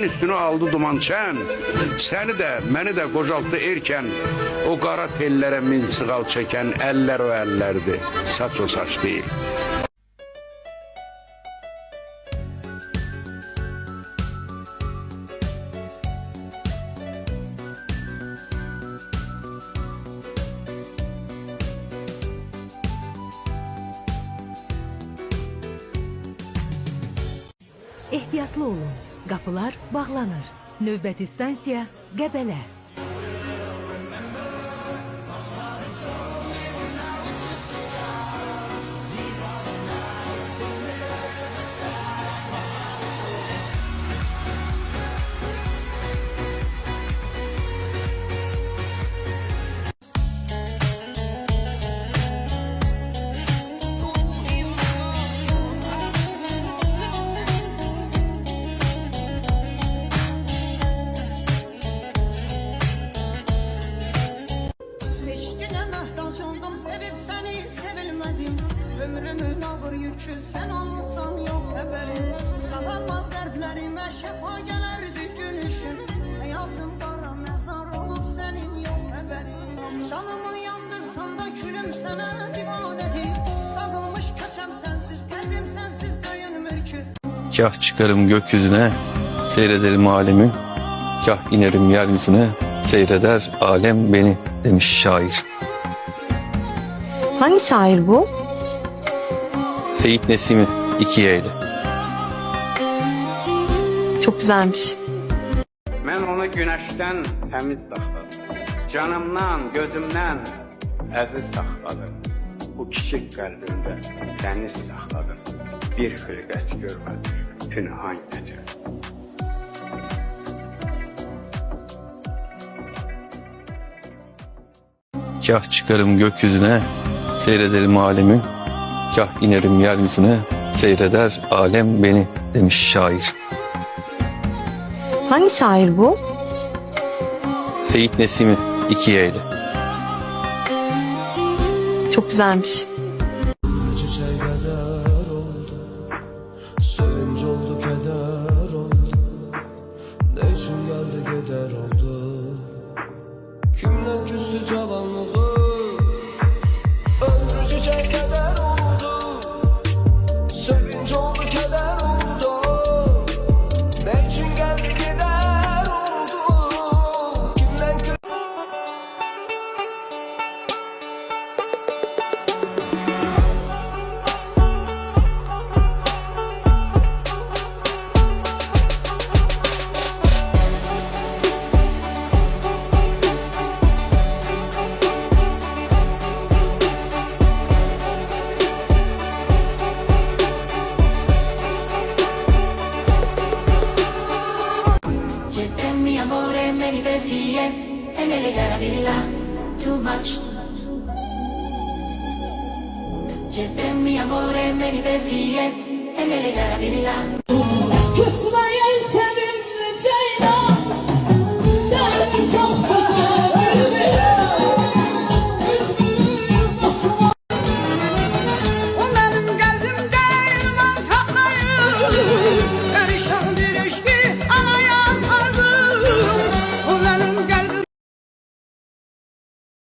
Şeyin üstünü aldı dumançən, səni də, məni də qocaltdı erkən, o qara tellərə min sığal çəkən əllər o əllərdir, saç o saç deyil. Ehtiyatlı olun, qapılar bağlanır. Növbəti stansiya Qəbələ. Ömrümün ağır yükü sen olmasan yok haberim. Sağalmaz dertlerime şefa gelerdi gün ışın. Hayatım kara mezar olup senin yok haberin. Canımı yandırsan da külüm sana divanedir. Dağılmış köçem sensiz, kalbim sensiz köyün mülkü. Kah çıkarım gökyüzüne, seyrederim alemi. Kah inerim yeryüzüne, seyreder alem beni demiş şair. Hangi şair bu? Seyit Nesimi, iki yeğli. Çok güzelmiş. Mən onu günəşdən təmiz saxladım, canımdan, gözümdən əziz saxladım. Bu kiçik qəlbimdə dəniz saxladım, bir xilqət görmədim, pünhan gecə. Kah çıkarım gökyüzüne, seyrederim alemi. Kah inerim yeryüzüne, seyreder alem beni demiş şair. Hangi şair bu? Seyit Nesimi, iki yeğli. Çok güzelmiş. Çiçeğe kadar oldu, sevinç oldu, keder oldu. Ne için geldi keder oldu? Kimle küstü cavanlığı? Ömrü çiçek kadar oldu, sevinç oldu, keder oldu. Ne için geldi keder oldu? Kimle küstü? Je t'aime mi amore, me li perfie, e nelle giarabirila, too much. Je t'aime mi amore, me li perfie, e nelle giarabirila.